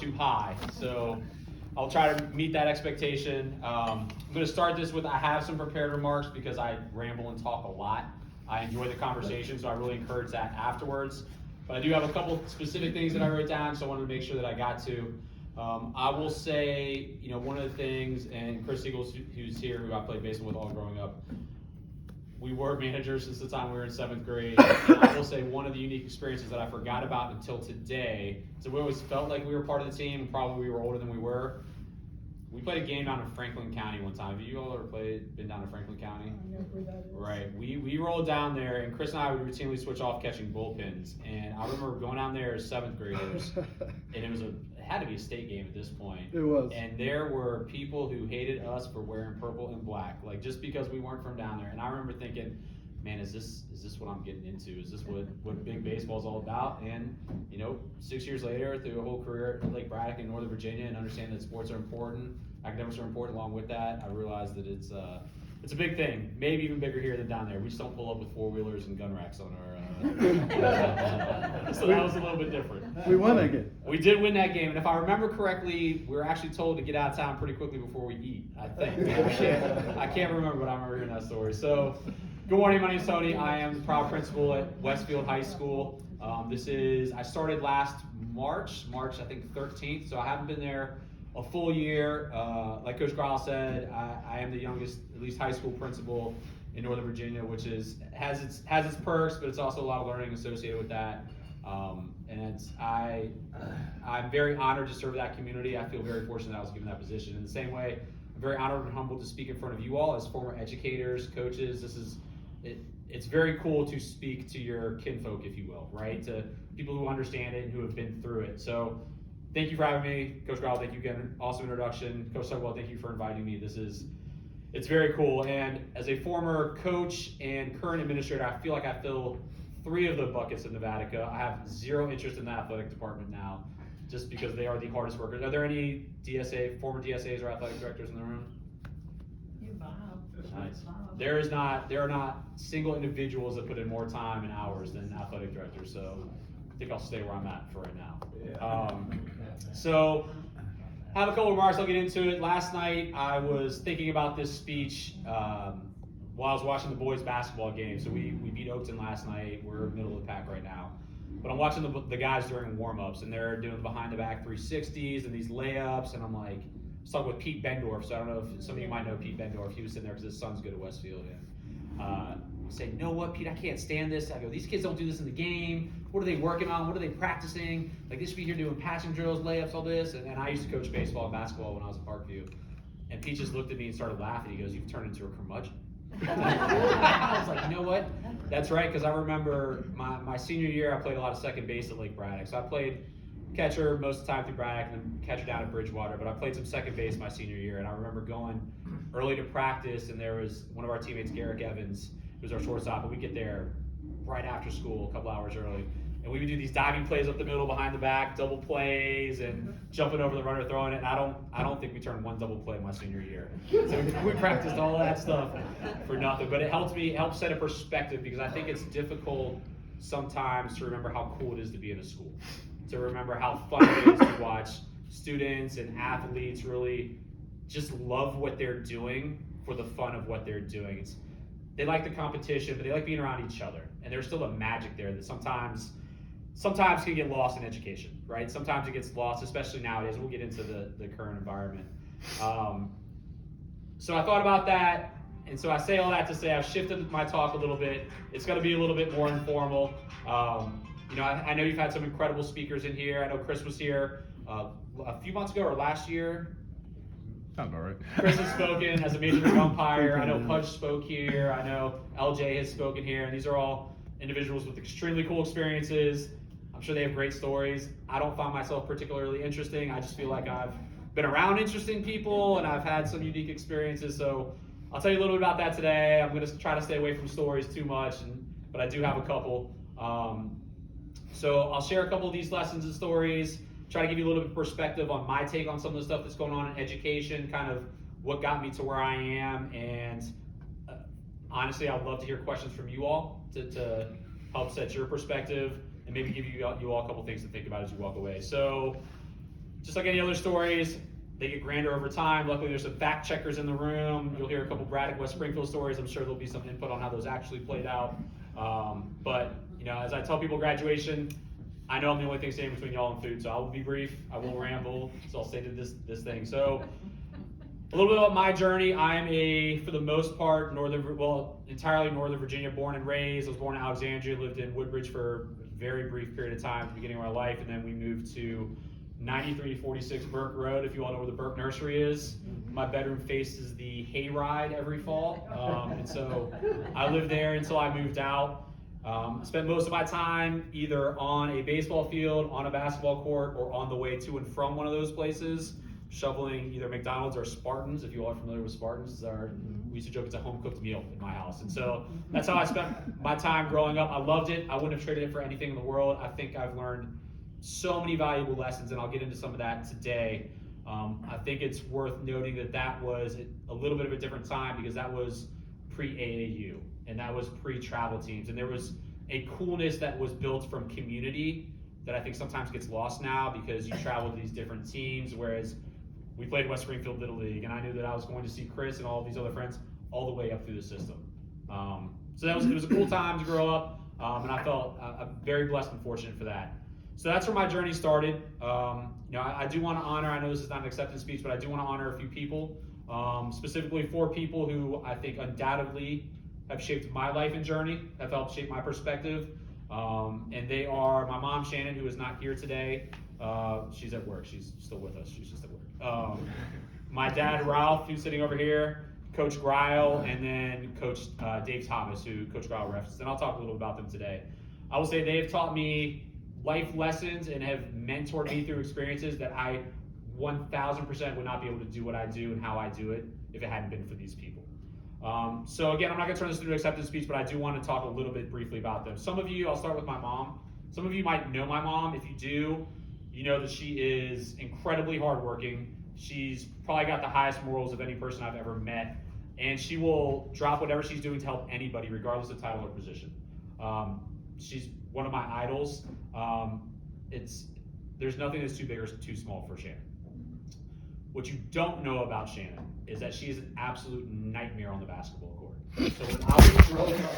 too high. So I'll try to meet that expectation. I'm going to start this with, I have some prepared remarks because I ramble and talk a lot. I enjoy the conversation, so I really encourage that afterwards. But I do have a couple specific things that I wrote down, so I wanted to make sure that I got to. I will say, one of the things, and Chris Eagles, who's here, who I played baseball with all growing up, we were managers since the time we were in 7th grade. And I will say one of the unique experiences that I forgot about until today, so we always felt like we were part of the team, probably we were older than we were. We played a game down in Franklin County one time. Have you all ever been down in Franklin County? I know where that is. Right. We rolled down there, and Chris and I would routinely switch off catching bullpens. And I remember going down there as 7th graders, and it had to be a state game at this point. It was. And there were people who hated us for wearing purple and black, like just because we weren't from down there. And I remember thinking, man, is this what I'm getting into? Is this what big baseball is all about? And 6 years later, through a whole career at Lake Braddock in Northern Virginia, and understanding that sports are important, academics are important along with that, I realized that it's a big thing, maybe even bigger here than down there. We just don't pull up with 4-wheelers and gun racks on our so that was a little bit different. We won that game. We did win that game, and if I remember correctly, we were actually told to get out of town pretty quickly before we eat, I think. I can't remember, but I remember hearing that story. So, good morning, my name is Tony. I am the proud principal at Westfield High School. I started last March I think 13th, so I haven't been there a full year. Like Coach Gryle said, I am the youngest, at least high school principal in Northern Virginia, which has its perks, but it's also a lot of learning associated with that. And I'm very honored to serve that community. I feel very fortunate that I was given that position. In the same way, I'm very honored and humbled to speak in front of you all as former educators, coaches. It's very cool to speak to your kinfolk, if you will, right? To people who understand it and who have been through it. So thank you for having me. Coach Gryle, thank you again. Awesome introduction. Coach Sugwell, thank you for inviting me. It's very cool. And as a former coach and current administrator, I feel like I fill 3 of the buckets of NVADACA. I have zero interest in the athletic department now, just because they are the hardest workers. Are there any former DSAs or athletic directors in the room? Nice. There are not single individuals that put in more time and hours than athletic directors, so I think I'll stay where I'm at for right now. So I have a couple of remarks, I'll get into it. Last night I was thinking about this speech while I was watching the boys basketball game. So we beat Oakton last night, we're middle of the pack right now. But I'm watching the guys during warm-ups, and they're doing behind the back 360s and these layups, and I'm like, I was talking with Pete Bendorf, so I don't know if some of you might know Pete Bendorf. He was sitting there because his son's good at Westfield. And say, you know what, Pete, I can't stand this. I go, these kids don't do this in the game. What are they working on? What are they practicing? Like, they should be here doing passing drills, layups, all this. And I used to coach baseball and basketball when I was at Parkview. And Pete just looked at me and started laughing. He goes, you've turned into a curmudgeon. I was like, you know what? That's right, because I remember my senior year, I played a lot of second base at Lake Braddock. So I played catcher most of the time through Braddock, and then catcher down at Bridgewater, but I played some second base my senior year, and I remember going early to practice, and there was one of our teammates, Garrick Evans, who was our shortstop, and we'd get there right after school, a couple hours early, and we would do these diving plays up the middle, behind the back, double plays, and jumping over the runner, throwing it, and I don't think we turned one double play my senior year. So we practiced all that stuff for nothing, but it helped set a perspective, because I think it's difficult sometimes to remember how cool it is to be in a school. To remember how fun it is to watch students and athletes really just love what they're doing for the fun of what they're doing. They like the competition, but they like being around each other. And there's still a magic there that sometimes can get lost in education, right? Sometimes it gets lost, especially nowadays. We'll get into the current environment. So I thought about that, and so I say all that to say I've shifted my talk a little bit. It's going to be a little bit more informal. I know you've had some incredible speakers in here. I know Chris was here a few months ago or last year. Sounds all right. Chris has spoken as a major league umpire. I know Pudge spoke here. I know LJ has spoken here. And these are all individuals with extremely cool experiences. I'm sure they have great stories. I don't find myself particularly interesting. I just feel like I've been around interesting people and I've had some unique experiences. So I'll tell you a little bit about that today. I'm going to try to stay away from stories too much, but I do have a couple. So I'll share a couple of these lessons and stories, try to give you a little bit of perspective on my take on some of the stuff that's going on in education, kind of what got me to where I am, and honestly, I would love to hear questions from you all to help set your perspective and maybe give you all a couple things to think about as you walk away. So just like any other stories, they get grander over time. Luckily, there's some fact checkers in the room. You'll hear a couple Braddock West Springfield stories. I'm sure there'll be some input on how those actually played out. But as I tell people, graduation, I know I'm the only thing standing between y'all and food, so I will be brief. I will ramble. So I'll say to this thing. So a little bit about my journey. I'm for the most part, entirely Northern Virginia, born and raised. I was born in Alexandria, lived in Woodbridge for a very brief period of time at the beginning of my life, and then we moved to 9346 Burke Road, if you all know where the Burke Nursery is. My bedroom faces the hayride every fall, and so I lived there until I moved out. Spent most of my time either on a baseball field, on a basketball court, or on the way to and from one of those places, shoveling either McDonald's or Spartans. If you all are familiar with Spartans, we used to joke it's a home-cooked meal in my house. And so that's how I spent my time growing up. I loved it. I wouldn't have traded it for anything in the world. I think I've learned so many valuable lessons, and I'll get into some of that today. I think it's worth noting that was a little bit of a different time because that was pre-AAU, and that was pre-travel teams. And there was a coolness that was built from community that I think sometimes gets lost now because you travel to these different teams, whereas we played West Springfield Little League, and I knew that I was going to see Chris and all of these other friends all the way up through the system. So it was a cool time to grow up, and I felt I'm very blessed and fortunate for that. So that's where my journey started. I do want to honor, I know this is not an acceptance speech, but I do want to honor a few people, specifically 4 people who I think undoubtedly have shaped my life and journey, have helped shape my perspective. And they are my mom, Shannon, who is not here today. She's at work. She's still with us. She's just at work. My dad, Ralph, who's sitting over here, Coach Greil, and then Coach Dave Thomas, who Coach Greil referenced. And I'll talk a little about them today. I will say they have taught me life lessons and have mentored me through experiences that I 1000% would not be able to do what I do and how I do it if it hadn't been for these people. So again, I'm not gonna turn this into an acceptance speech, but I do want to talk a little bit briefly about them. Some of you, I'll start with my mom. Some of you might know my mom. If you do, you know that she is incredibly hardworking. She's probably got the highest morals of any person I've ever met, and she will drop whatever she's doing to help anybody, regardless of title or position. She's one of my idols. There's nothing that's too big or too small for Shannon. What you don't know about Shannon is that she is an absolute nightmare on the basketball court. So when I was growing up,